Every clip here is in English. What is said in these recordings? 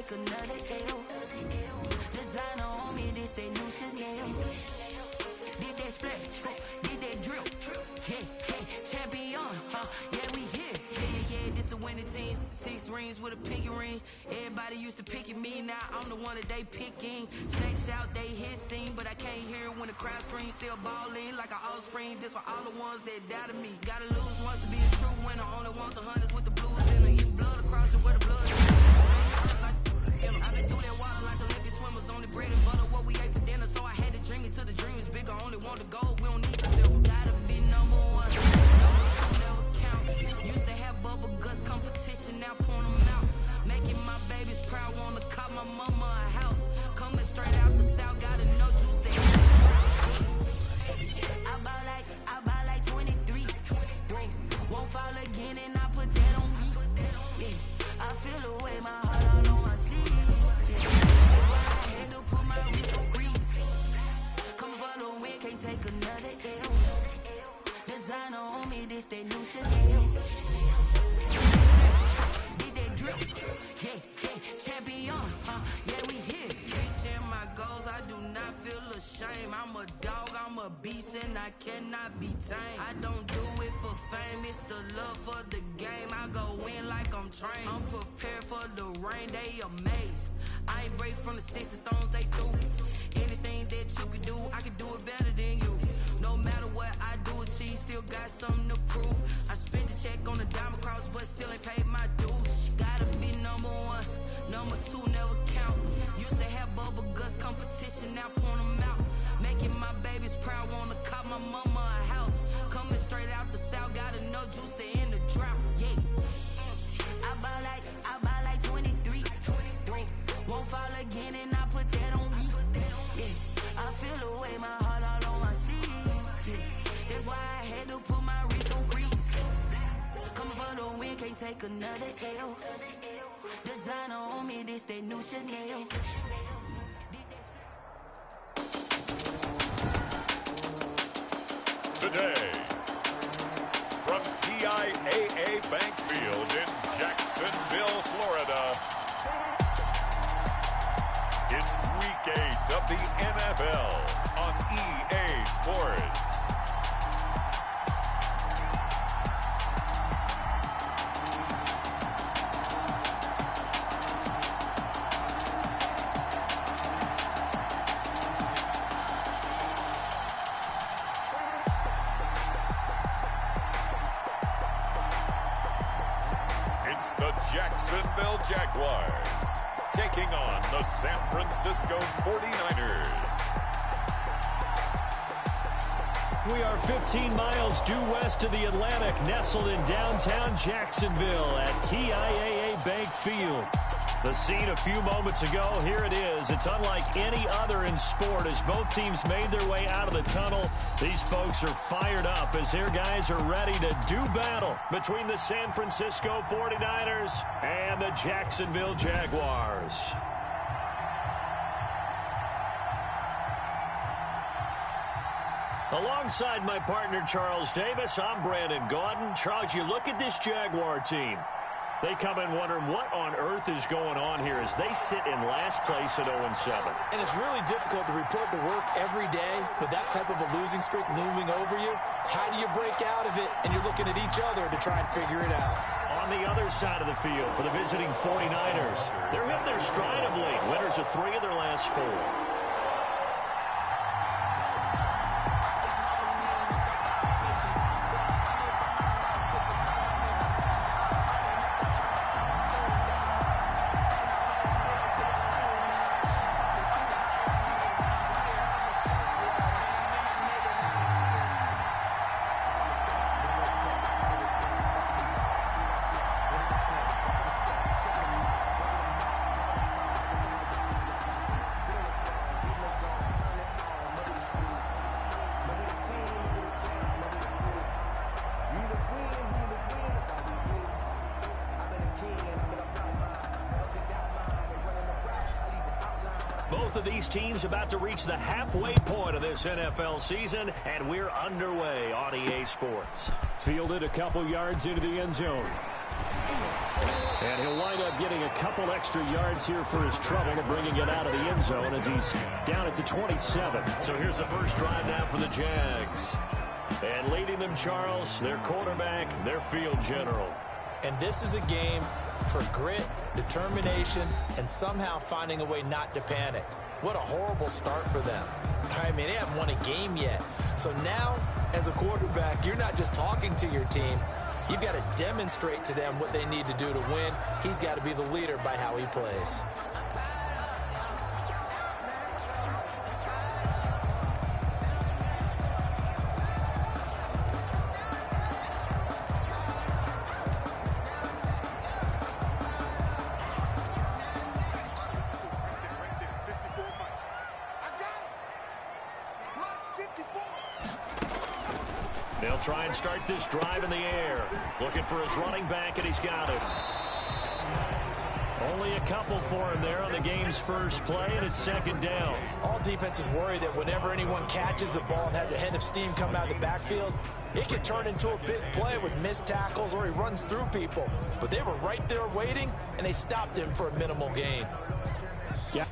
take another L. Designer on me, this that new Chanel. Did that splash, did that drip. Yeah, champion, yeah, we here. Yeah, this the winning team. 6 rings with a pinky ring. Everybody used to pick at me, now I'm the one that they picking. Snakes out, they hissing, but I can't hear when the crowd screams. Still balling like an offspring. This for all the ones that doubted me. Gotta lose once to be a true winner. Only want the hunters with the blues in the eating blood across it where the blood is. I've been through that water like Olympic swimmers. Only bread and butter, what we ate for dinner. So I had to dream it till the dream is bigger. Only want the gold, we don't need the silver. Gotta be number one. Number 2 never count. Used to have bubble guts competition, now point them out. Making my babies proud, wanna cop my mama a house. Coming straight out the south, gotta know juice to hit the drought. I buy like 23. Won't fall again and I put that on me. Yeah, I feel the way my heart all on my sleeve. Yeah, that's why I had to put my wrist on freeze. Coming for the win, can't take another L. Designer on me, this that new Chanel. Did that drip, yeah, champion, yeah, we here. Reaching my goals, I do not feel ashamed. I'm a dog, I'm a beast, and I cannot be tamed. I don't do it for fame, it's the love for the game. I go in like I'm trained. I'm prepared for the rain, they amazed. I ain't break from the sticks and stones they threw. Anything that you can do, I can do it better than you. No matter what I do, achieve, still got something to prove. I spent the check on the diamond cross, but still ain't paid my dues. Gotta be number 1, number 2 never count. Used to have bubble guts competition, now point them out. Making my babies proud, wanna cop my mama a house. Coming straight out the south, gotta know juice to end the drought. Yeah, I buy like 23. Won't fall again and I put that on me. Yeah, I feel the way my heart all on my sleeve. Yeah, that's why I had to put my wrist on freeze. Coming for the win, can't take another L. Designer on me, this that new Chanel. Today, from TIAA Bank Field in Jacksonville, Florida, it's Week 8 of the NFL on EA Sports. It's the Jacksonville Jaguars taking on the San Francisco 49ers. We are 15 miles due west of the Atlantic, nestled in downtown Jacksonville at TIAA Bank Field. The scene a few moments ago, here it is. It's unlike any other in sport as both teams made their way out of the tunnel. These folks are fired up as their guys are ready to do battle between the San Francisco 49ers and the Jacksonville Jaguars. Alongside my partner, Charles Davis, I'm Brandon Gaudin. Charles, you look at this Jaguar team. They come in wondering what on earth is going on here as they sit in last place at 0-7. And it's really difficult to report to work every day with that type of a losing streak looming over you. How do you break out of it? And you're looking at each other to try and figure it out. On the other side of the field for the visiting 49ers, they're hitting their stride of late. Winners of 3 of their last 4. Both of these teams about to reach the halfway point of this NFL season, and we're underway on EA Sports. Fielded a couple yards into the end zone. And he'll wind up getting a couple extra yards here for his trouble of bringing it out of the end zone as he's down at the 27. So here's the first drive now for the Jags. And leading them, Charles, their quarterback, their field general. And this is a game for grit, determination, and somehow finding a way not to panic. What a horrible start for them. I mean, they haven't won a game yet. So now, as a quarterback, you're not just talking to your team. You've got to demonstrate to them what they need to do to win. He's got to be the leader by how he plays. They'll try and start this drive in the air. Looking for his running back, and he's got it. Only a couple for him there on the game's first play, and it's second down. All defenses worry that whenever anyone catches the ball and has a head of steam come out of the backfield, it can turn into a big play with missed tackles or he runs through people. But they were right there waiting, and they stopped him for a minimal gain. Yeah.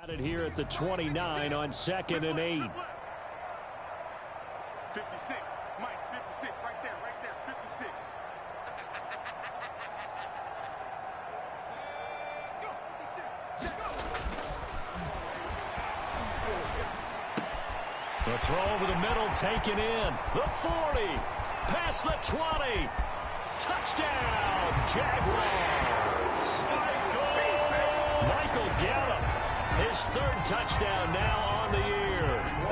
Got it here at the 29 on 2nd and 8. 56, Mike, 56, right there, 56. The throw over the middle taken in. The 40, past the 20. Touchdown, Jaguars. Michael Gallup. His third touchdown now on the year.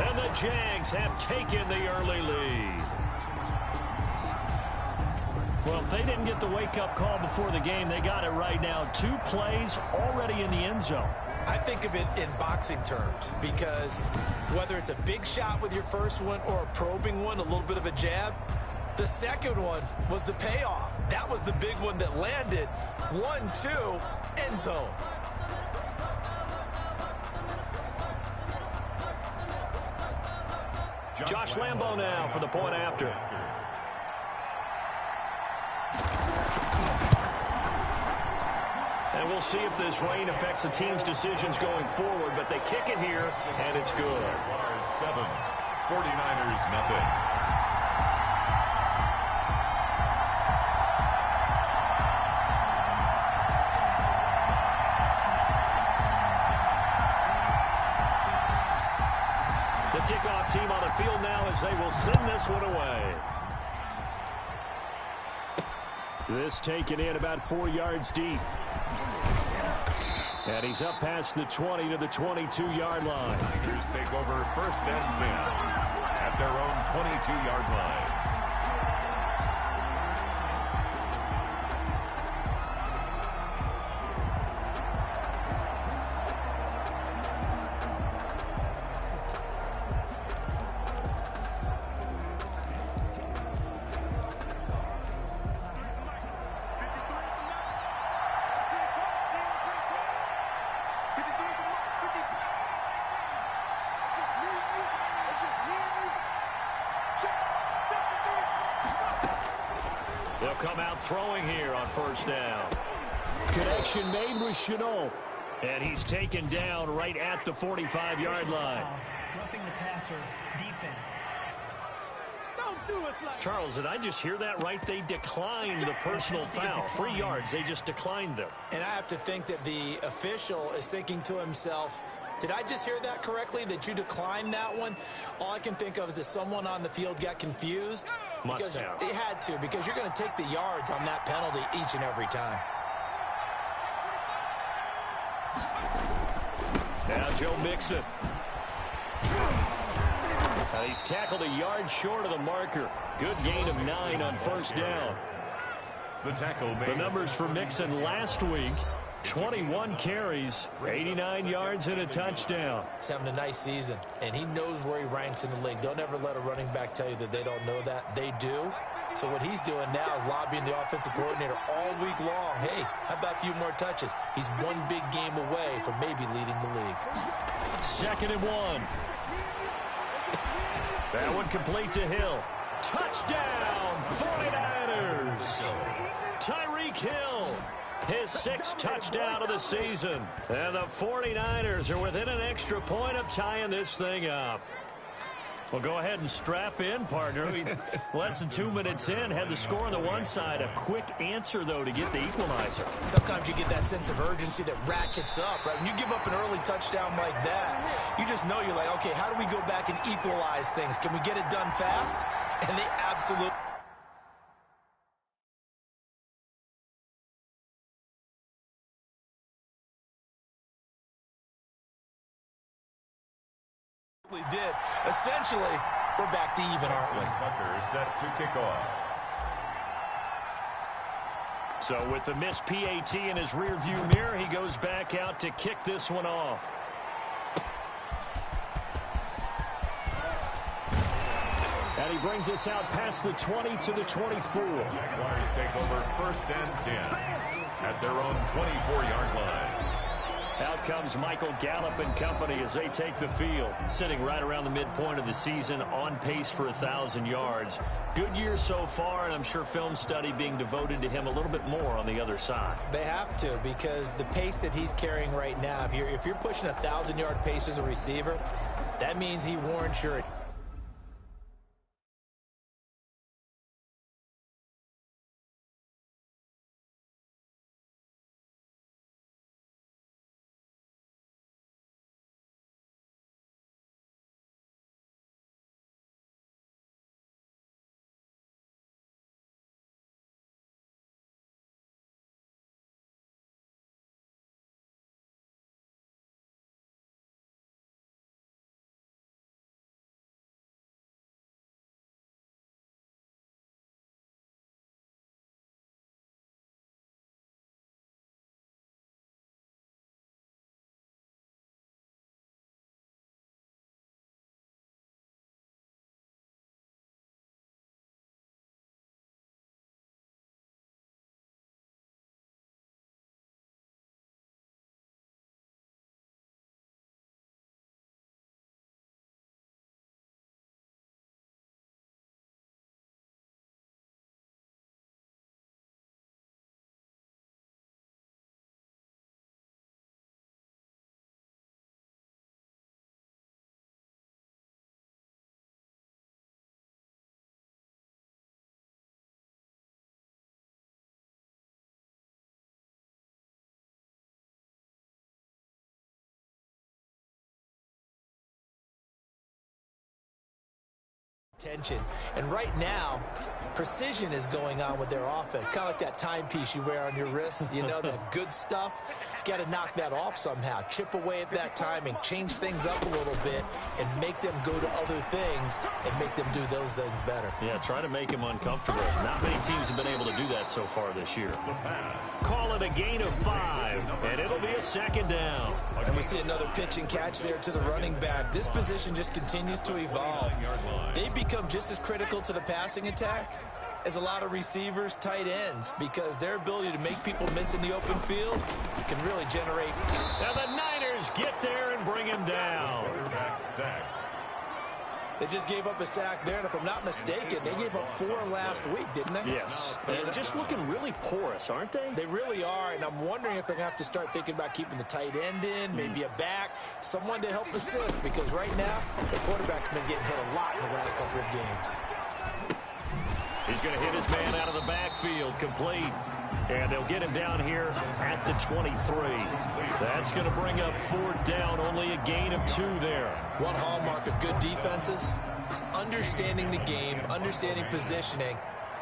And the Jags have taken the early lead. Well, if they didn't get the wake-up call before the game, they got it right now. 2 plays already in the end zone. I think of it in boxing terms because whether it's a big shot with your first one or a probing one, a little bit of a jab, the second one was the payoff. That was the big one that landed. 1-2, end zone. Josh Lambo now for the point after. And we'll see if this rain affects the team's decisions going forward, but they kick it here, and it's good. 7, 49ers nothing. The kickoff team on the field now as they will send this one away. This taken in about 4 yards deep. And he's up past the 20 to the 22-yard line. Niners take over 1st and 10 at their own 22-yard line. They'll come out throwing here on 1st down. Connection made with Chenault. And he's taken down right at the 45-yard line. Roughing the passer defense. Charles, did I just hear that right? They declined the personal foul. 3 yards, they just declined them. And I have to think that the official is thinking to himself, did I just hear that correctly, that you declined that one? All I can think of is that someone on the field got confused. Must have. They had to, because you're going to take the yards on that penalty each and every time. Now Joe Mixon. He's tackled a yard short of the marker. Good gain of 9 on first down. The numbers for Mixon last week, 21 carries, 89 yards and a touchdown. He's having a nice season, and he knows where he ranks in the league. Don't ever let a running back tell you that they don't know that. They do. So what he's doing now is lobbying the offensive coordinator all week long. Hey, how about a few more touches? He's one big game away from maybe leading the league. 2nd and 1. That one complete to Hill. Touchdown, 49ers. Tyreek Hill, his 6th touchdown of the season. And the 49ers are within an extra point of tying this thing up. Well, go ahead and strap in, partner. Less than 2 minutes in, had the score on the one side. A quick answer, though, to get the equalizer. Sometimes you get that sense of urgency that ratchets up, right? When you give up an early touchdown like that, you just know you're like, okay, how do we go back and equalize things? Can we get it done fast? And they absolutely did. Essentially, we're back to even, aren't we? Tucker set to kick off. So with the missed PAT in his rearview mirror, he goes back out to kick this one off. And he brings us out past the 20 to the 24. Jaguars take over 1st and 10 at their own 24-yard line. Out comes Michael Gallup and company as they take the field, sitting right around the midpoint of the season, on pace for 1,000 yards. Good year so far, and I'm sure film study being devoted to him a little bit more on the other side. They have to, because the pace that he's carrying right now, if you're pushing 1,000-yard pace as a receiver, that means he warrants your attention. And right now, precision is going on with their offense. Kind of like that timepiece you wear on your wrist. You know, that good stuff. You got to knock that off somehow. Chip away at that timing. Change things up a little bit and make them go to other things and make them do those things better. Yeah, try to make him uncomfortable. Not many teams have been able to do that so far this year. Call it a gain of 5, and it'll be a 2nd down. And we see another pitch and catch there to the running back. This position just continues to evolve. They become just as critical to the passing attack as a lot of receivers, tight ends, because their ability to make people miss in the open field can really generate. Now the Niners get there and bring him down. Quarterback sack. They just gave up a sack there, and if I'm not mistaken, they gave up 4 last week, didn't they? Yes. And just looking really porous, aren't they? They really are, and I'm wondering if they're going to have to start thinking about keeping the tight end in, maybe a back, someone to help assist, because right now, the quarterback's been getting hit a lot in the last couple of games. He's going to hit his man out of the backfield, complete. And they'll get him down here at the 23. That's going to bring up 4th down, only a gain of 2 there. One hallmark of good defenses is understanding the game, understanding positioning,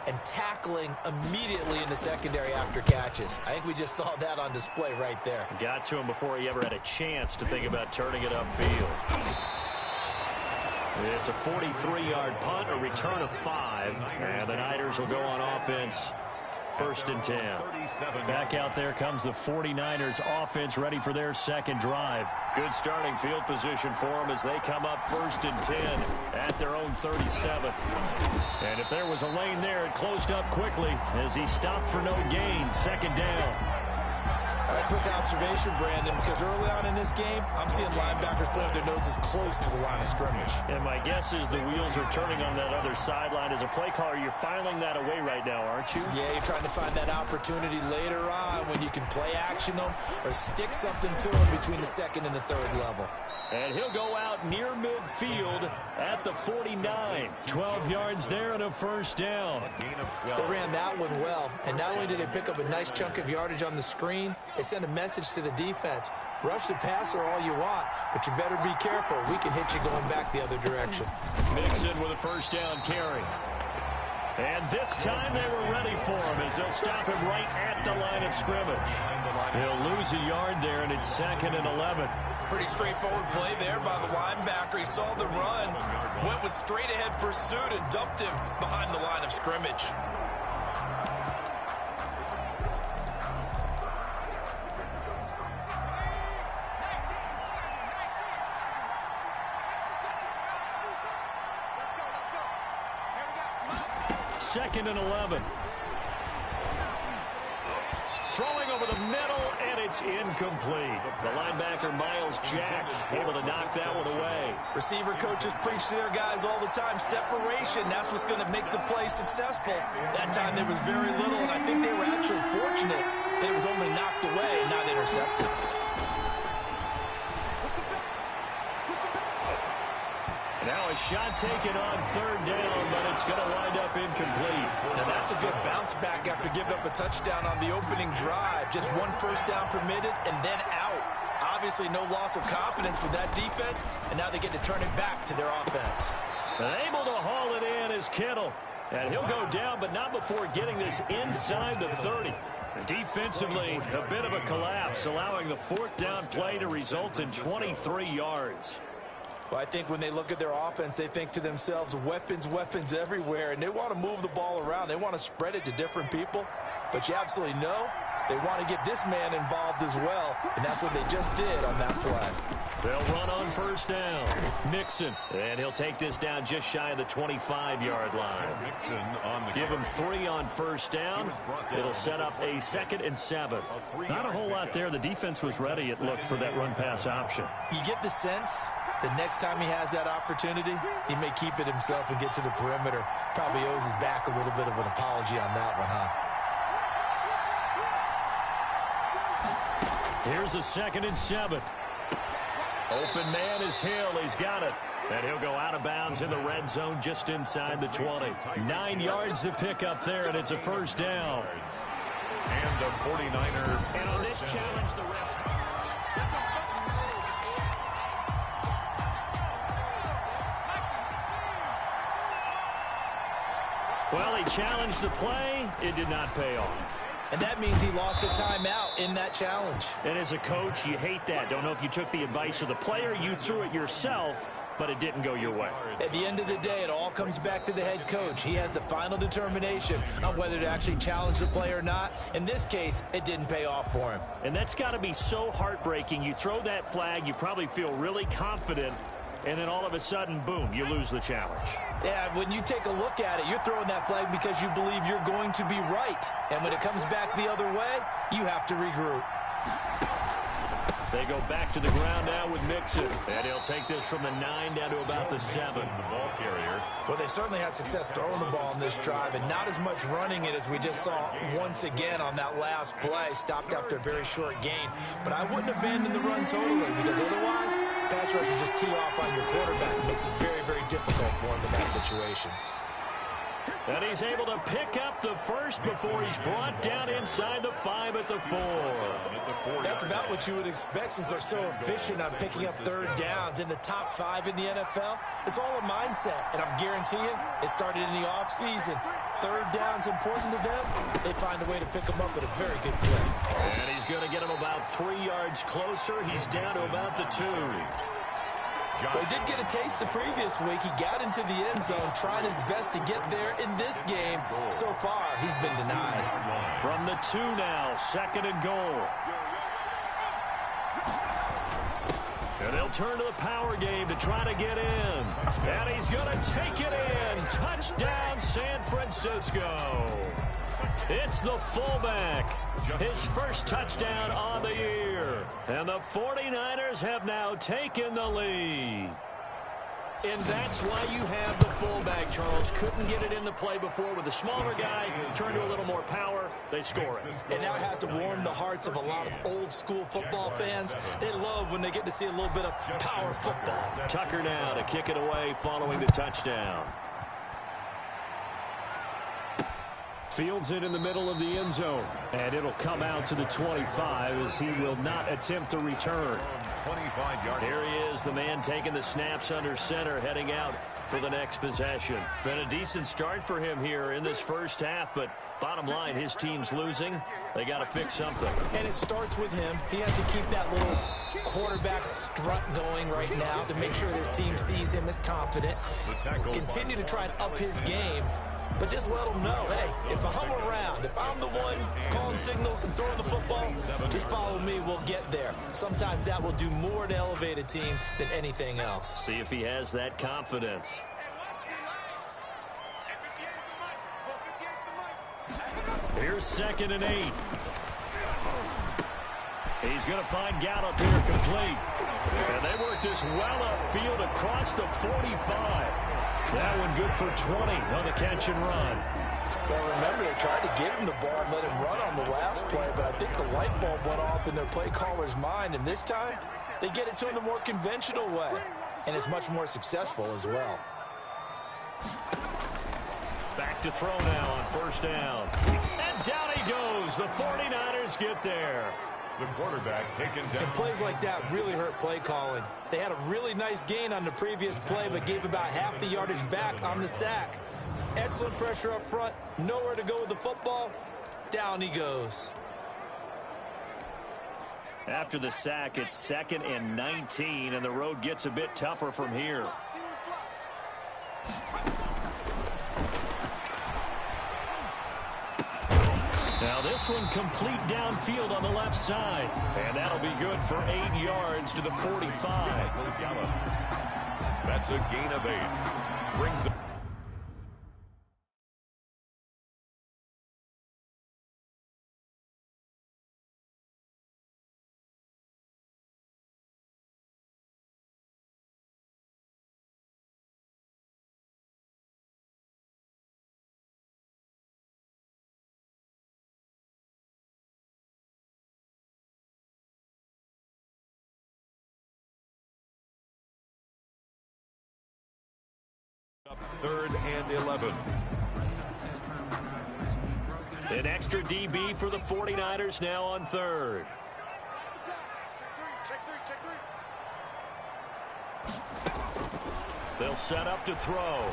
and tackling immediately in the secondary after catches. I think we just saw that on display right there. Got to him before he ever had a chance to think about turning it upfield. It's a 43-yard punt, a return of 5, and the Niners will go on offense. 1st and 10. Back out there comes the 49ers offense, ready for their second drive. Good starting field position for them as they come up 1st and 10 at their own 37. And if there was a lane there, it closed up quickly as he stopped for no gain. 2nd down. A quick observation, Brandon, because early on in this game, I'm seeing linebackers playing with their noses close to the line of scrimmage. And my guess is the wheels are turning on that other sideline. As a play caller, you're filing that away right now, aren't you? Yeah, you're trying to find that opportunity later on when you can play action them or stick something to them between the 2nd and the 3rd level. And he'll go out near midfield at the 49. 12 yards there and a 1st down. They ran that one well, and not only did they pick up a nice chunk of yardage on the screen, they sent a message to the defense. Rush the passer all you want, but you better be careful. We can hit you going back the other direction. Mixon with a 1st down carry. And this time they were ready for him as they'll stop him right at the line of scrimmage. He'll lose a yard there, and it's 2nd and 11. Pretty straightforward play there by the linebacker. He saw the run, went with straight-ahead pursuit, and dumped him behind the line of scrimmage. Second and 11. Throwing over the middle, and it's incomplete. The linebacker, Miles Jack, able to knock that one away. Receiver coaches preach to their guys all the time. Separation, that's what's going to make the play successful. That time there was very little, and I think they were actually fortunate that it was only knocked away and not intercepted. Now a shot taken on 3rd down, but it's going to wind up incomplete. Now that's a good bounce back after giving up a touchdown on the opening drive. Just 1 1st down permitted and then out. Obviously no loss of confidence with that defense, and now they get to turn it back to their offense. And able to haul it in is Kittle. And he'll go down, but not before getting this inside the 30. Defensively, a bit of a collapse, allowing the 4th down play to result in 23 yards. Well, I think when they look at their offense, they think to themselves, weapons, weapons everywhere, and they want to move the ball around. They want to spread it to different people, but you absolutely know they want to get this man involved as well, and that's what they just did on that play. They'll run on 1st down. Mixon, and he'll take this down just shy of the 25-yard line. Give him 3 on 1st down. It'll set up a 2nd and 7. Not a whole lot there. The defense was ready, it looked, for that run-pass option. You get the sense the next time he has that opportunity, he may keep it himself and get to the perimeter. Probably owes his back a little bit of an apology on that one, huh? Here's a 2nd and 7. Open man is Hill. He's got it. And he'll go out of bounds in the red zone just inside the 20. 9 yards to pick up there, and it's a 1st down. And the 49er. And on this challenge, the rest. Well, he challenged the play. It did not pay off. And that means he lost a timeout in that challenge. And as a coach, you hate that. Don't know if you took the advice of the player, you threw it yourself, but it didn't go your way. At the end of the day, it all comes back to the head coach. He has the final determination on whether to actually challenge the play or not. In this case, it didn't pay off for him. And that's got to be so heartbreaking. You throw that flag, you probably feel really confident, and then all of a sudden, boom, you lose the challenge. Yeah, when you take a look at it, you're throwing that flag because you believe you're going to be right. And when it comes back the other way, you have to regroup. They go back to the ground now with Mixon. And he'll take this from the 9 down to about the 7. The ball carrier. Well, they certainly had success throwing the ball in this drive and not as much running it as we just saw once again on that last play. Stopped after a very short gain. But I wouldn't abandon the run totally because otherwise, pass rushers just tee off on your quarterback. It makes it very, very difficult for him in that situation. And he's able to pick up the first before he's brought down inside the 5 at the 4. That's about what you would expect since they're so efficient on picking up third downs in the top 5 in the NFL. It's all a mindset, and I'm guarantee you it started in the offseason. Third down's important to them. They find a way to pick them up at a very good clip. And he's going to get him about 3 yards closer. He's down to about the 2. Well, he did get a taste the previous week. He got into the end zone, trying his best to get there in this game. So far, he's been denied. From the 2 now, 2nd and goal. And they'll turn to the power game to try to get in. And he's going to take it in. Touchdown, San Francisco. It's the fullback. His first touchdown on the year. And the 49ers have now taken the lead. And that's why you have the fullback, Charles. Couldn't get it in the play before with a smaller guy. Turn to a little more power. They score it. And now it has to warm the hearts of a lot of old-school football fans. They love when they get to see a little bit of power football. Tucker now to kick it away following the touchdown. Fields it in the middle of the end zone. And it'll come out to the 25 as he will not attempt to return. 25 yards. Here he is, the man taking the snaps under center, heading out for the next possession. Been a decent start for him here in this first half, but bottom line, his team's losing. They got to fix something. And it starts with him. He has to keep that little quarterback strut going right now to make sure his team sees him as confident. Continue to try and up his game. But just let them know, hey, if I'm around, if I'm the one calling signals and throwing the football, just follow me, we'll get there. Sometimes that will do more to elevate a team than anything else. See if he has that confidence. Here's 2nd and 8. He's going to find Gallup here complete. And they work this well upfield across the 45. That one good for 20 on the catch and run. Well, remember, they tried to give him the ball and let him run on the last play, but I think the light bulb went off in their play caller's mind, and this time they get it to him the more conventional way, and it's much more successful as well. Back to throw now on 1st down. And down he goes. The 49ers get there. The quarterback taken down. And plays like that really hurt play calling. They had a really nice gain on the previous play, but gave about half the yardage back on the sack. Excellent pressure up front. Nowhere to go with the football. Down he goes. After the sack, it's 2nd and 19, and the road gets a bit tougher from here. Now this one complete downfield on the left side. And that'll be good for 8 yards to the 45. That's a gain of 8. Brings it. Up 3rd and 11. An extra DB for the 49ers now on 3rd. They'll set up to throw.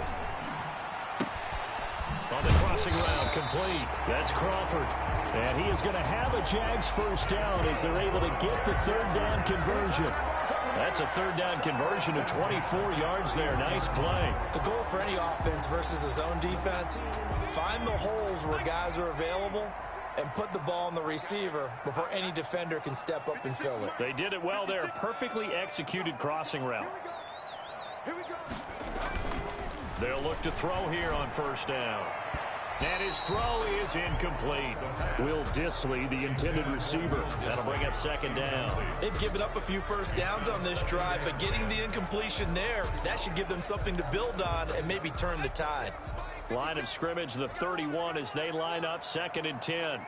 On the crossing route, complete. That's Crawford. And he is going to have a Jags first down as they're able to get the 3rd down conversion. That's a 3rd down conversion of 24 yards there. Nice play. The goal for any offense versus a zone defense, find the holes where guys are available and put the ball on the receiver before any defender can step up and fill it. They did it well there. Perfectly executed crossing route. They'll look to throw here on 1st down. And his throw is incomplete. Will Dissly, the intended receiver. That'll bring up second down. They've given up a few first downs on this drive, but getting the incompletion there, that should give them something to build on and maybe turn the tide. Line of scrimmage, the 31 as they line up, 2nd and 10.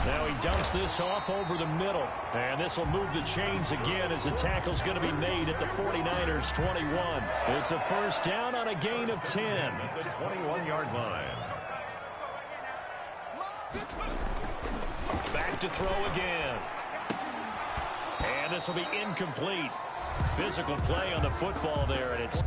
Now he dumps this off over the middle. And this will move the chains again as the tackle's going to be made at the 49ers 21. It's a first down on a gain of 10. At the 21-yard line. Back to throw again. And this will be incomplete. Physical play on the football there, and it's...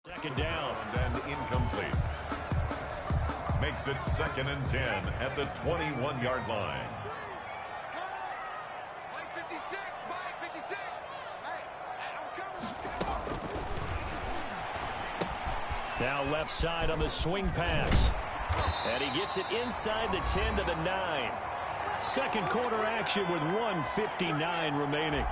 Second down. And incomplete. Makes it 2nd and 10 at the 21-yard line. Mike 56, Mike 56. Hey, I'm coming. Now left side on the swing pass. And he gets it inside the 10 to the 9. Second quarter action with 1:59 remaining.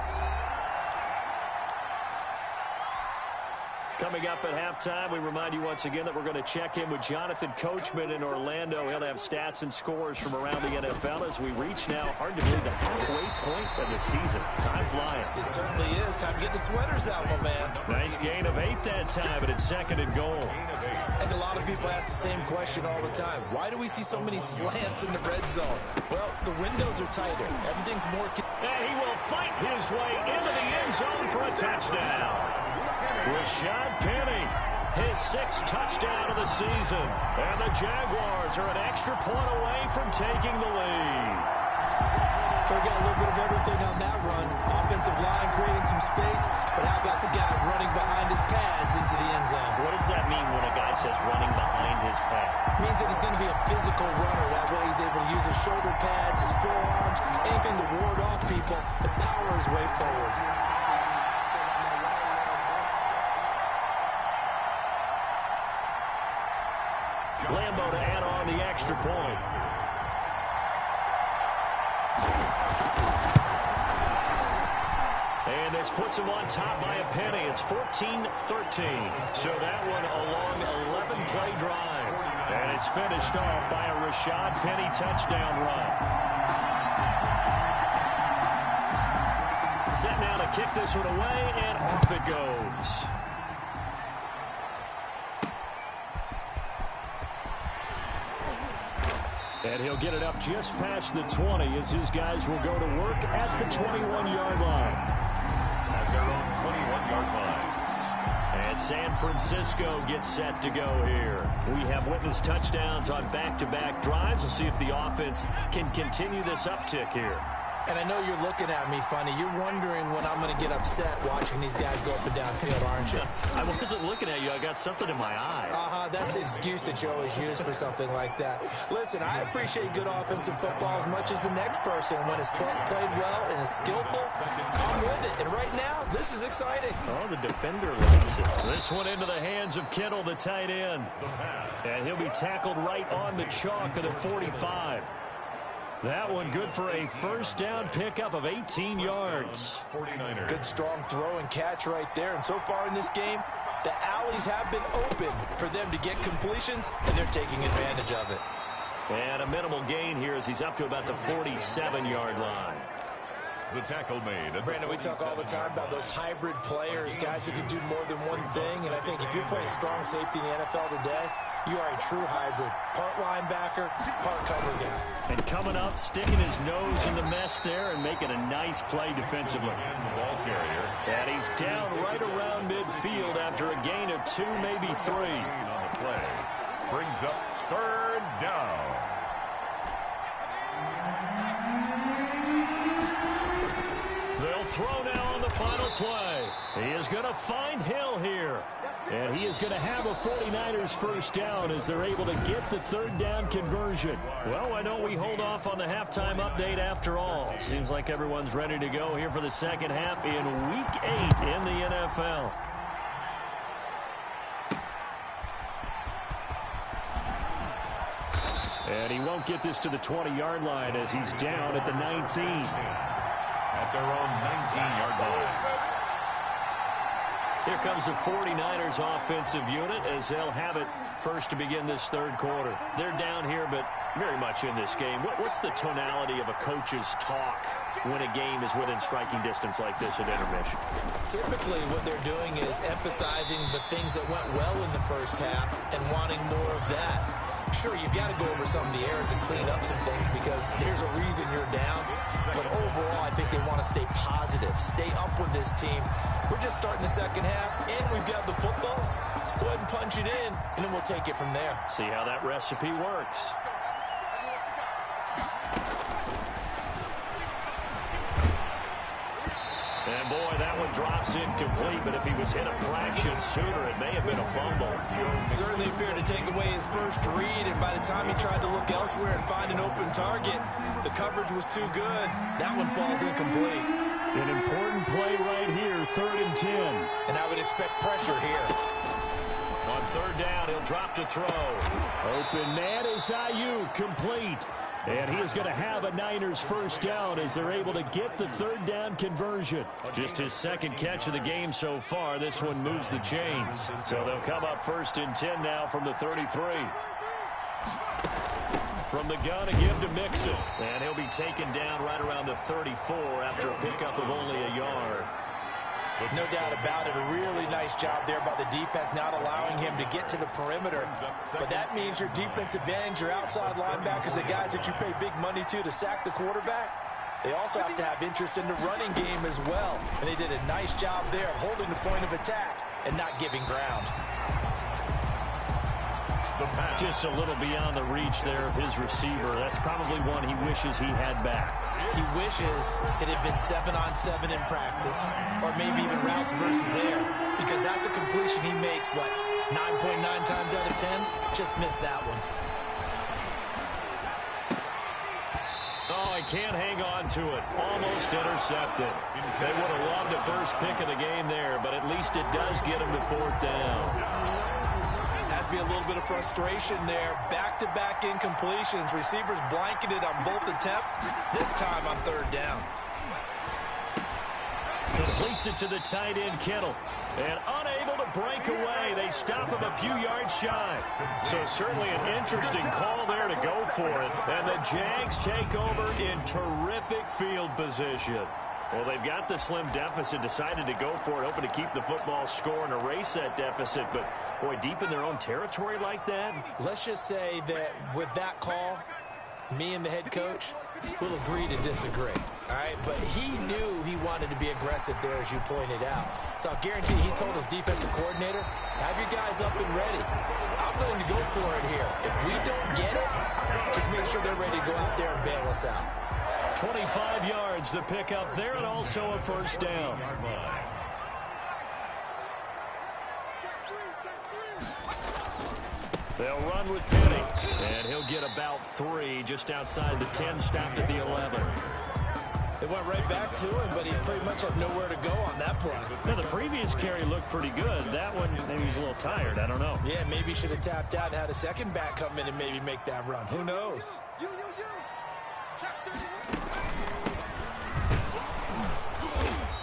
Coming up at halftime, we remind you once again that we're going to check in with Jonathan Coachman in Orlando. He'll have stats and scores from around the NFL as we reach now, hard to believe, the halfway point of the season. Time flying. It certainly is. Time to get the sweaters out, my man. Nice gain of 8 that time, but it's 2nd and goal. And a lot of people ask the same question all the time. Why do we see so many slants in the red zone? Well, the windows are tighter. Everything's more... And he will fight his way into the end zone for a touchdown. Rashad Penny, his 6th touchdown of the season. And the Jaguars are an extra point away from taking the lead. We got a little bit of everything on that run. Offensive line creating some space, but how about the guy running behind his pads into the end zone? What does that mean when a guy says running behind his pad? It means that he's going to be a physical runner. That way he's able to use his shoulder pads, his forearms, anything to ward off people and power his way forward. Lambo to add on the extra point. And this puts him on top by a penny. It's 14-13. So that one a long 11-play drive. And it's finished off by a Rashad Penny touchdown run. Set now to kick this one away, and off it goes. And he'll get it up just past the 20 as his guys will go to work at the 21-yard line. At their own 21-yard line. And San Francisco gets set to go here. We have witnessed touchdowns on back-to-back drives. We'll see if the offense can continue this uptick here. And I know you're looking at me funny. You're wondering when I'm going to get upset watching these guys go up and down field, aren't you? I wasn't looking at you. I got something in my eye. That's the excuse that you always use for something like that. Listen, I appreciate good offensive football as much as the next person. When it's played well and is skillful, I'm with it. And right now, this is exciting. Oh, the defender likes it. This one into the hands of Kittle, the tight end. And he'll be tackled right on the chalk of the 45. That one good for a first down pickup of 18 yards. 49ers. Good strong throw and catch right there. And so far in this game, the alleys have been open for them to get completions, and they're taking advantage of it. And a minimal gain here as he's up to about the 47-yard line. The tackle made. Brandon, we talk all the time about those hybrid players, guys who can do more than one thing. And I think if you're playing strong safety in the NFL today, You are a true hybrid. Part linebacker, part cover guy. And coming up, sticking his nose in the mess there and making a nice play defensively. Ball carrier. And he's down right around midfield after a gain of 2, maybe 3. On the play. Brings up third down. They'll throw now on the final play. He is going to find Hill here. And he is going to have a 49ers first down as they're able to get the third down conversion. Well, why don't we hold off on the halftime update after all? Seems like everyone's ready to go here for the second half in Week 8 in the NFL. And he won't get this to the 20-yard line as he's down at the 19. At their own 19-yard line. Here comes the 49ers offensive unit as they'll have it first to begin this third quarter. They're down here, but very much in this game. What's the tonality of a coach's talk when a game is within striking distance like this at intermission? Typically, what they're doing is emphasizing the things that went well in the first half and wanting more of that. Sure, you've got to go over some of the errors and clean up some things because there's a reason you're down. But overall, I think they want to stay positive, stay up with this team. We're just starting the second half, and we've got the football. Let's go ahead and punch it in, and then we'll take it from there. See how that recipe works. And boy, that one drops incomplete, but if he was hit a fraction sooner, it may have been a fumble. Certainly appeared to take away his first read, and by the time he tried to look elsewhere and find an open target, the coverage was too good. That one falls incomplete. An important play right here, 3rd and 10. And I would expect pressure here. On third down, he'll drop to throw. Open man is Ayuk, complete. And he is going to have a Niners first down as they're able to get the third down conversion. Just his second catch of the game so far. This one moves the chains. So they'll come up 1st and 10 now from the 33. From the gun, a give to Mixon. And he'll be taken down right around the 34 after a pickup of only a yard. No doubt about it. A really nice job there by the defense, not allowing him to get to the perimeter. But that means your defensive ends, your outside linebackers, the guys that you pay big money to sack the quarterback, they also have to have interest in the running game as well. And they did a nice job there of holding the point of attack and not giving ground. Just a little beyond the reach there of his receiver. That's probably one he wishes he had back. He wishes it had been 7-on-7 in practice, or maybe even routes versus air, because that's a completion he makes, what, 9.9 times out of 10? Just missed that one. Oh, he can't hang on to it. Almost intercepted. They would have loved a first pick of the game there, but at least it does get him to 4th down. Be a little bit of frustration there. Back-to-back incompletions. Receivers blanketed on both attempts, this time on 3rd down. Completes it to the tight end, Kittle. And unable to break away. They stop him a few yards shy. So certainly an interesting call there to go for it. And the Jags take over in terrific field position. Well, they've got the slim deficit, decided to go for it, hoping to keep the football score and erase that deficit. But, boy, deep in their own territory like that? Let's just say that with that call, me and the head coach will agree to disagree. All right, but he knew he wanted to be aggressive there, as you pointed out. So I'll guarantee he told his defensive coordinator, have your guys up and ready. I'm willing to go for it here. If we don't get it, just make sure they're ready to go out there and bail us out. 25 yards the pickup there, and also a first down. They'll run with Penny, and he'll get about 3 just outside the 10, stopped at the 11. They went right back to him, but he pretty much had nowhere to go on that play. Now, the previous carry looked pretty good. That one, maybe he's a little tired. I don't know. Yeah, maybe he should have tapped out and had a second back come in and maybe make that run. Who knows?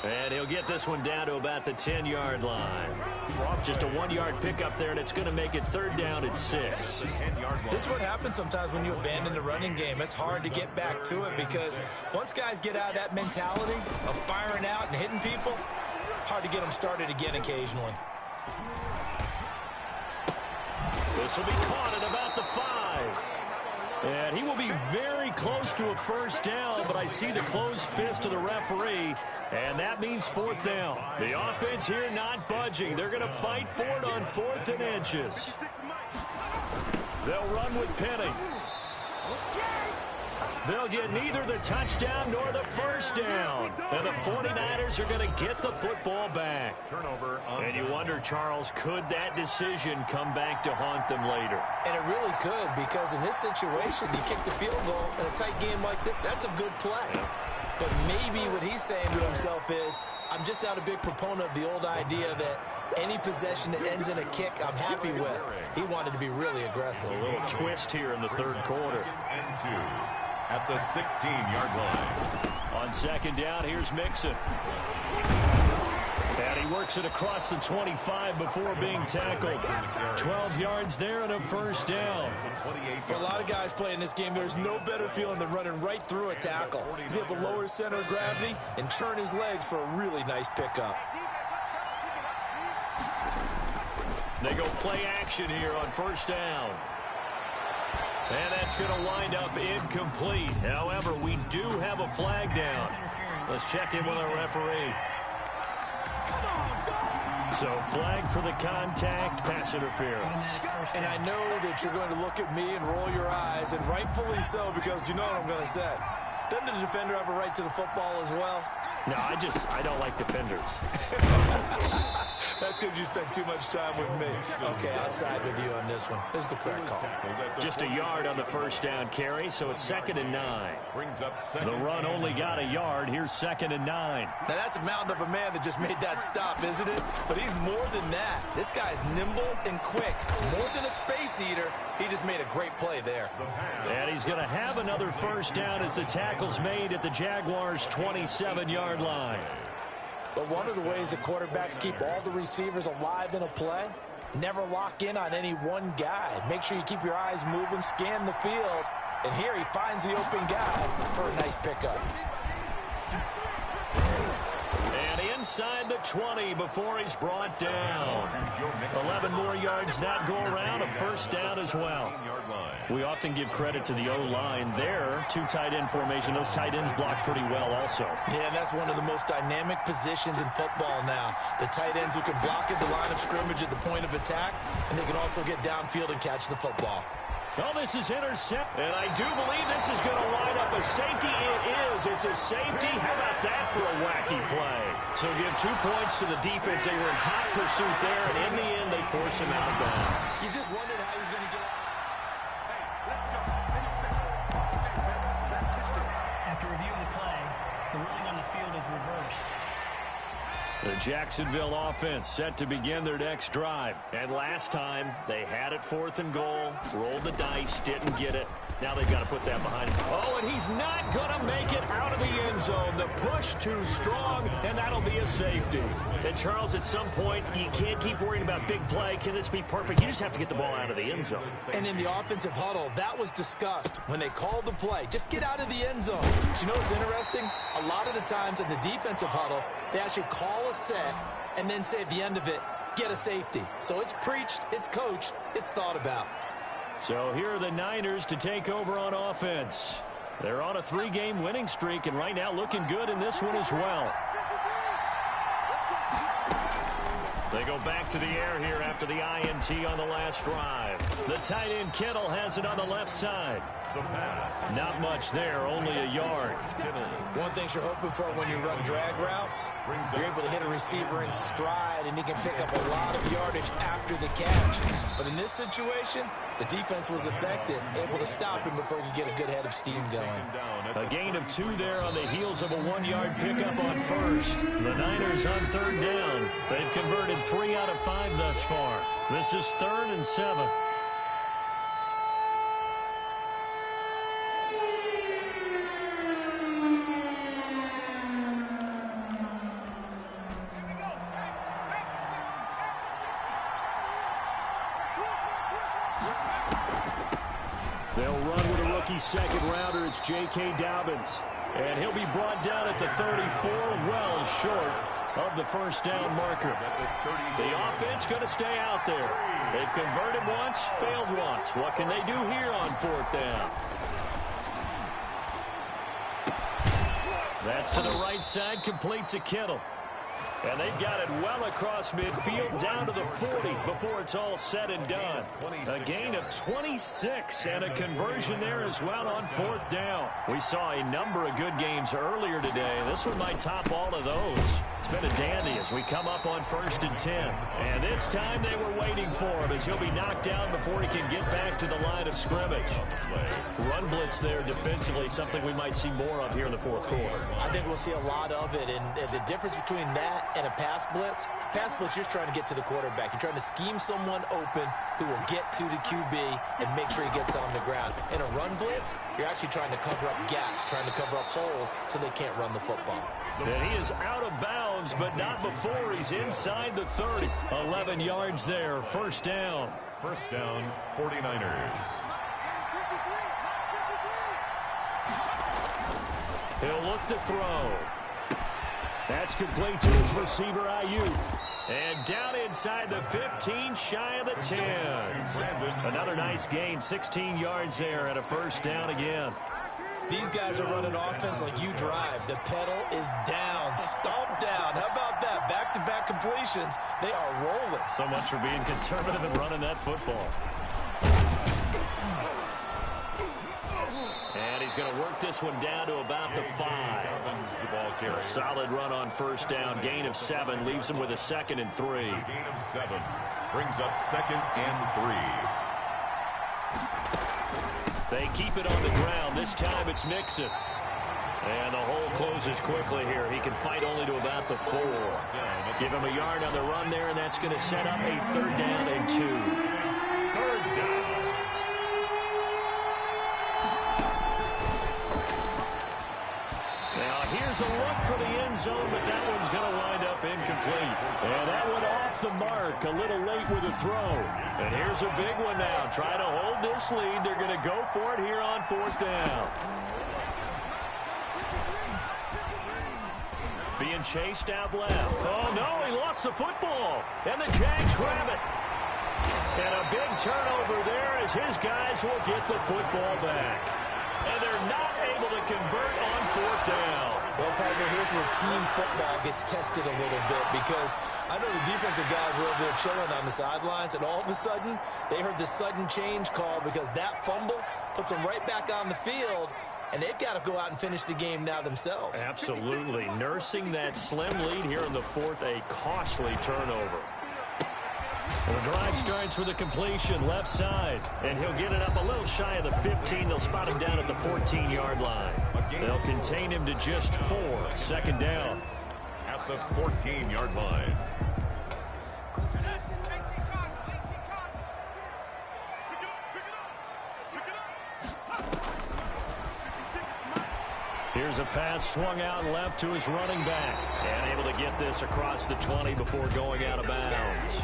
And he'll get this one down to about the 10-yard line. Just a 1-yard pickup there, and it's going to make it 3rd down at 6. This is what happens sometimes when you abandon the running game. It's hard to get back to it because once guys get out of that mentality of firing out and hitting people, hard to get them started again occasionally. This will be caught at about the 5. And he will be very close to a first down, but I see the closed fist of the referee, and that means 4th down. The offense here not budging. They're going to fight for it on 4th and inches. They'll run with Penny. They'll get neither the touchdown nor the first down. And the 49ers are going to get the football back. Turnover. And you wonder, Charles, could that decision come back to haunt them later? And it really could, because in this situation, you kick the field goal in a tight game like this, that's a good play. Yeah. But maybe what he's saying to himself is, I'm just not a big proponent of the old idea that any possession that ends in a kick, I'm happy with. He wanted to be really aggressive. A little twist here in the third quarter. And 2 at the 16-yard line. On 2nd down, here's Mixon. And he works it across the 25 before being tackled. 12 yards there and a first down. For a lot of guys playing this game, there's no better feeling than running right through a tackle. He's able to lower his center of gravity and churn his legs for a really nice pickup. They go play action here on first down. And that's going to wind up incomplete. However, we do have a flag down. Let's check in with our referee. So flag for the contact, pass interference. And I know that you're going to look at me and roll your eyes, and rightfully so, because you know what I'm going to say. Doesn't the defender have a right to the football as well? No, I don't like defenders. That's because you spent too much time with me. Okay, I'll side with you on this one. This is the correct call. Just a yard on the first down carry, so it's 2nd and 9. Brings up second. The run only got a yard. Here's 2nd and 9. Now, that's a mountain of a man that just made that stop, isn't it? But he's more than that. This guy's nimble and quick. More than a space eater. He just made a great play there. And he's going to have another first down as the tackle's made at the Jaguars' 27-yard line. But one of the ways that quarterbacks keep all the receivers alive in a play, never lock in on any one guy. Make sure you keep your eyes moving, scan the field. And here he finds the open guy for a nice pickup. And inside the 20 before he's brought down. 11 more yards that go around, a first down as well. We often give credit to the O-line there. 2 tight end formation. Those tight ends block pretty well also. Yeah, and that's one of the most dynamic positions in football now. The tight ends who can block at the line of scrimmage at the point of attack, and they can also get downfield and catch the football. Well, this is intercept, and I do believe this is going to line up a safety. It is. It's a safety. How about that for a wacky play? So give 2 points to the defense. They were in hot pursuit there, and in the end, they force him out of bounds. You just wondered how he's going to get out. After reviewing the play, the ruling on the field is reversed. The Jacksonville offense set to begin their next drive. And last time, they had it 4th and goal, rolled the dice, didn't get it. Now they've got to put that behind him. Oh, and he's not going to make it out of the end zone. The push too strong, and that'll be a safety. And, Charles, at some point, you can't keep worrying about big play. Can this be perfect? You just have to get the ball out of the end zone. And in the offensive huddle, that was discussed when they called the play. Just get out of the end zone. But you know what's interesting? A lot of the times in the defensive huddle, they actually call a set and then say at the end of it, get a safety. So it's preached, it's coached, it's thought about. So here are the Niners to take over on offense. They're on a 3-game winning streak, and right now looking good in this one as well. They go back to the air here after the INT on the last drive. The tight end Kittle has it on the left side. The pass. Not much there, only a yard. One thing you're hoping for when you run drag routes, you're able to hit a receiver in stride, and he can pick up a lot of yardage after the catch. But in this situation, the defense was effective, able to stop him before he could get a good head of steam going. A gain of 2 there on the heels of a 1-yard pickup on first. The Niners on 3rd down. They've converted 3 out of 5 thus far. This is 3rd and 7. They'll run with a rookie second rounder. It's J.K. Dobbins. And he'll be brought down at the 34, well short. of the first down marker. The offense going to stay out there. They've converted once, failed once. What can they do here on 4th down? That's to the right side, complete to Kittle. And they've got it well across midfield down to the 40 before it's all said and done. A gain of 26 and a conversion there as well on 4th down. We saw a number of good games earlier today. This one might top all of those. It's been a dandy as we come up on 1st and 10. And this time they were waiting for him as he'll be knocked down before he can get back to the line of scrimmage. Run blitz there defensively, something we might see more of here in the 4th quarter. I think we'll see a lot of it. And the difference between that and a pass blitz, you're just trying to get to the quarterback. You're trying to scheme someone open who will get to the QB and make sure he gets on the ground. In a run blitz, you're actually trying to cover up gaps, trying to cover up holes so they can't run the football. And he is out of bounds, but not before he's inside the 30. 11 yards there, 1st down. 1st down, 49ers. He'll look to throw. That's complete to his receiver, Ayuk. And down inside the 15, shy of the 10. Another nice gain, 16 yards there and a 1st down again. These guys are running offense like you drive. The pedal is down, stomp down. How about that? Back-to-back completions. They are rolling. So much for being conservative and running that football. And he's going to work this one down to about the 5. A solid run on 1st down. Gain of 7 leaves him with a 2nd and 3. Gain of 7 brings up 2nd and 3. They keep it on the ground. This time it's Mixon. And the hole closes quickly here. He can fight only to about the 4. Give him a yard on the run there, and that's going to set up a 3rd down and 2. 3rd down. Here's a look for the end zone, but that one's going to wind up incomplete. And that one off the mark, a little late with a throw. And here's a big one now. Trying to hold this lead. They're going to go for it here on 4th down. Being chased out left. Oh, no, he lost the football. And the Jags grab it. And a big turnover there as his guys will get the football back. And they're not able to convert on 4th down. Well, partner, here's where team football gets tested a little bit because I know the defensive guys were over there chilling on the sidelines, and all of a sudden, they heard the sudden change call because that fumble puts them right back on the field, and they've got to go out and finish the game now themselves. Absolutely. Nursing that slim lead here in the 4th, a costly turnover. Well, the drive starts with a completion left side, and he'll get it up a little shy of the 15. They'll spot him down at the 14-yard line. They'll contain him to just 4. 2nd down. At the 14-yard line. Here's a pass swung out left to his running back. And able to get this across the 20 before going out of bounds.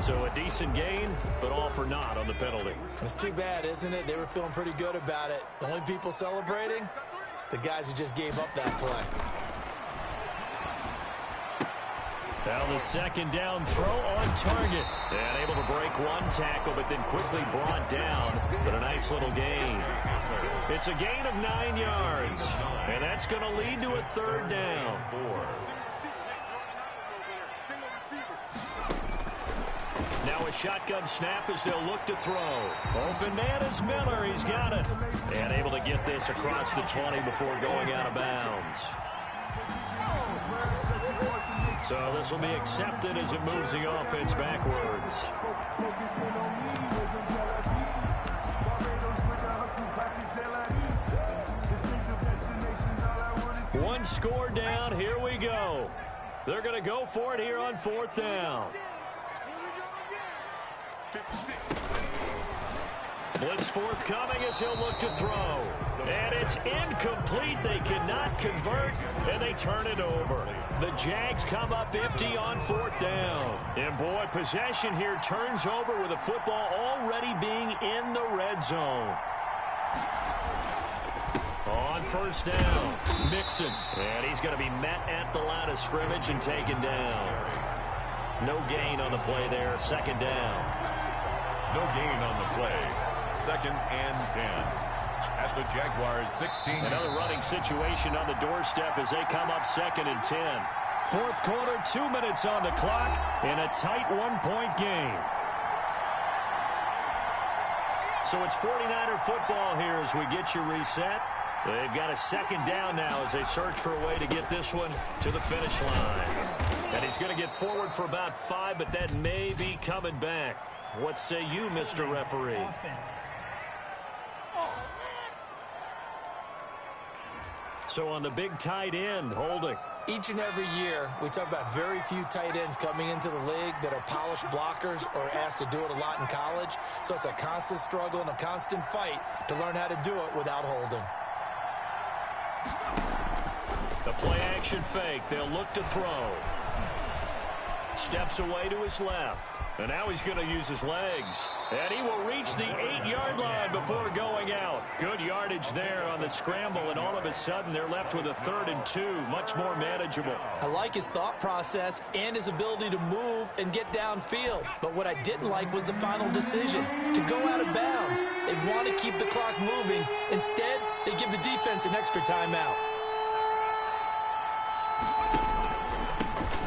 So a decent gain, but all for naught on the penalty. It's too bad, isn't it? They were feeling pretty good about it. The only people celebrating, the guys who just gave up that play. Now the 2nd down throw on target. And able to break one tackle, but then quickly brought down. But a nice little gain. It's a gain of 9 yards. And that's going to lead to a 3rd down. Now a shotgun snap as they'll look to throw. Open man is Miller. He's got it. And able to get this across the 20 before going out of bounds. So this will be accepted as it moves the offense backwards. One score down. Here we go. They're going to go for it here on 4th down. Blitz forthcoming as he'll look to throw. And it's incomplete. They cannot convert, and they turn it over. The Jags come up empty on 4th down. And, boy, possession here turns over with the football already being in the red zone. On first down, Mixon. And he's going to be met at the line of scrimmage and taken down. No gain on the play there. Second down. No gain on the play. 2nd and 10. At the Jaguars' 16. Another running situation on the doorstep as they come up 2nd and 10. Fourth quarter, 2 minutes on the clock in a tight one-point game. So it's 49er football here as we get you reset. They've got a second down now as they search for a way to get this one to the finish line. And he's going to get forward for about 5, but that may be coming back. What say you, Mr. Referee? Offense. So on the big tight end, holding. Each and every year, we talk about very few tight ends coming into the league that are polished blockers or asked to do it a lot in college. So it's a constant struggle and a constant fight to learn how to do it without holding. The play-action fake. They'll look to throw. Steps away to his left. And now he's going to use his legs. And he will reach the 8-yard line before going out. Good yardage there on the scramble, and all of a sudden they're left with a 3rd and 2. Much more manageable. I like his thought process and his ability to move and get downfield. But what I didn't like was the final decision, to go out of bounds. They want to keep the clock moving. Instead, they give the defense an extra timeout.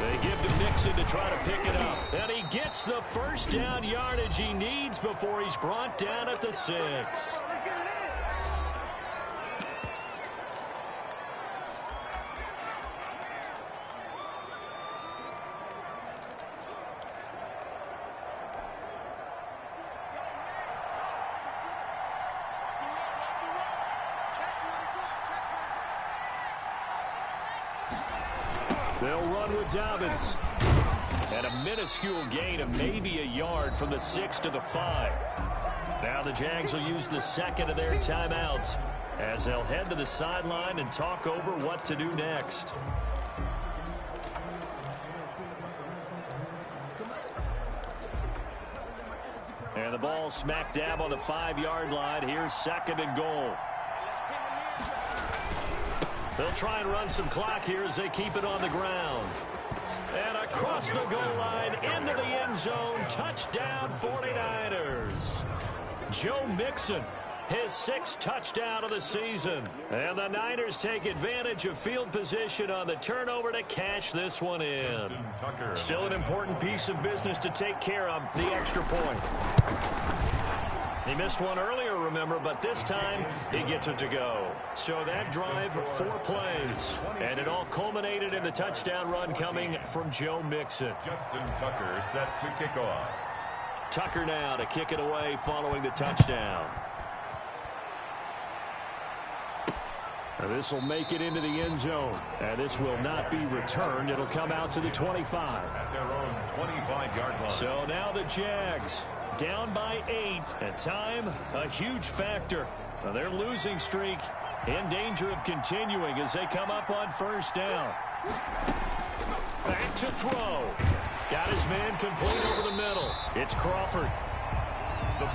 They give to Mixon to try to pick it up. And he gets the first down yardage he needs before he's brought down at the 6. They'll run with Dobbins. And a minuscule gain of maybe a yard from the 6 to the 5. Now the Jags will use the second of their timeouts as they'll head to the sideline and talk over what to do next. And the ball smack dab on the 5-yard line. Here's 2nd and goal. They'll try and run some clock here as they keep it on the ground. And across the goal line into the end zone. Touchdown 49ers. Joe Mixon, his 6th touchdown of the season. And the Niners take advantage of field position on the turnover to cash this one in. Still an important piece of business to take care of, the extra point. He missed one earlier, remember, but this time he gets it to go. So that drive, 4 plays. And it all culminated in the touchdown run coming from Joe Mixon. Justin Tucker set to kick off. Tucker now to kick it away following the touchdown. And this will make it into the end zone. And this will not be returned. It'll come out to the 25. At their own 25-yard line. So now the Jags down by 8. At time, a huge factor. Now their losing streak in danger of continuing as they come up on first down. Back to throw. Got his man complete over the middle. It's Crawford.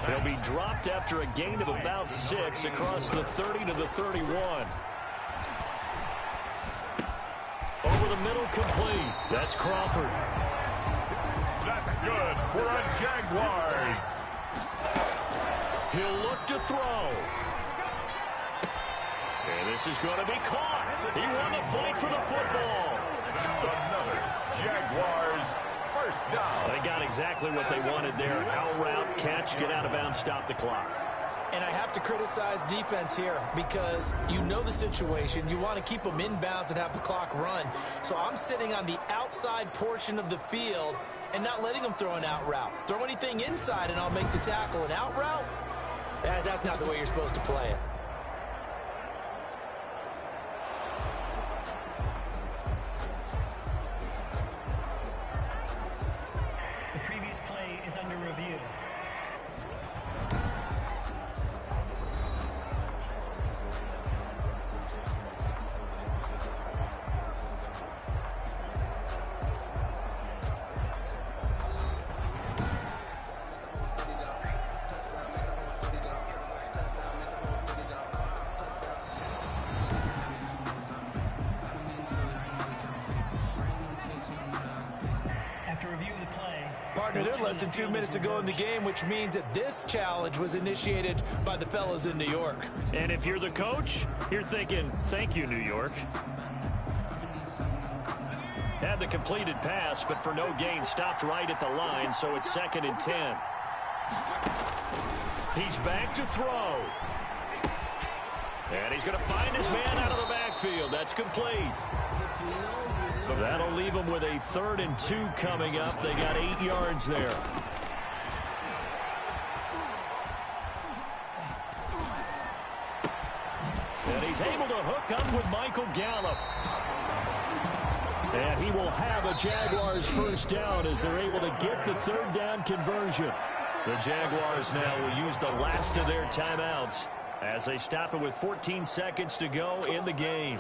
He'll be dropped after a gain of about 6 across the 30 to the 31. Over the middle, complete. That's Crawford. That's good for a Jaguars. He'll look to throw. And this is going to be caught. He won the fight for the football. Another Jaguars first down. They got exactly what they wanted there. Out route, catch, get out of bounds, stop the clock. And I have to criticize defense here because you know the situation. You want to keep them inbounds and have the clock run. So I'm sitting on the outside portion of the field and not letting them throw an out route. Throw anything inside and I'll make the tackle. An out route? That's not the way you're supposed to play it. The previous play is under review. Partner, they're less than 2 minutes ago in the game, which means that this challenge was initiated by the fellas in New York. And if you're the coach, you're thinking, thank you, New York. Had the completed pass, but for no gain, stopped right at the line, so it's 2nd and 10. He's back to throw. And he's going to find his man out of the backfield. That's complete. That'll leave him with a 3rd and 2 coming up. They got 8 yards there. And he's able to hook up with Michael Gallup. And he will have a Jaguars first down as they're able to get the 3rd down conversion. The Jaguars now will use the last of their timeouts as they stop it with 14 seconds to go in the game.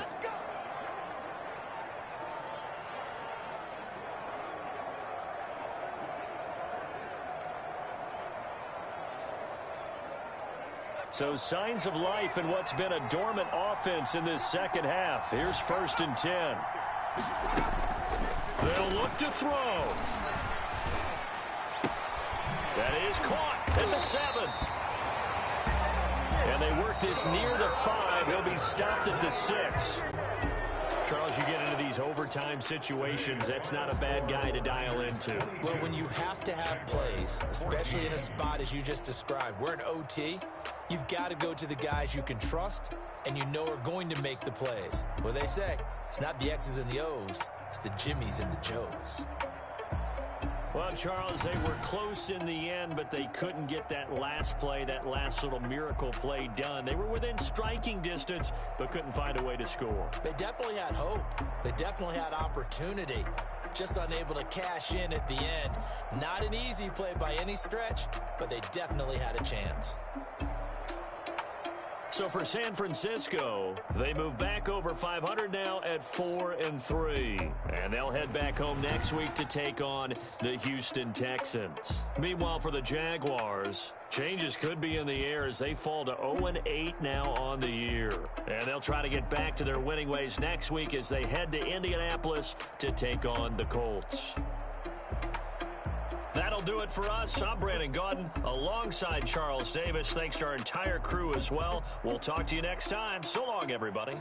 So signs of life in what's been a dormant offense in this second half. Here's 1st and 10. They'll look to throw. That is caught at the 7. And they work this near the 5. He'll be stopped at the 6. Charles, you get into these overtime situations, that's not a bad guy to dial into. Well, when you have to have plays, especially in a spot as you just described, we're in OT, you've got to go to the guys you can trust and you know are going to make the plays. Well, they say it's not the X's and the O's, it's the Jimmies and the Joes. Well, Charles, they were close in the end, but they couldn't get that last play, that last little miracle play done. They were within striking distance, but couldn't find a way to score. They definitely had hope. They definitely had opportunity. Just unable to cash in at the end. Not an easy play by any stretch, but they definitely had a chance. So for San Francisco, they move back over 500 now at 4-3. And they'll head back home next week to take on the Houston Texans. Meanwhile, for the Jaguars, changes could be in the air as they fall to 0-8 now on the year. And they'll try to get back to their winning ways next week as they head to Indianapolis to take on the Colts. That'll do it for us. I'm Brandon Gaudin alongside Charles Davis. Thanks to our entire crew as well. We'll talk to you next time. So long, everybody.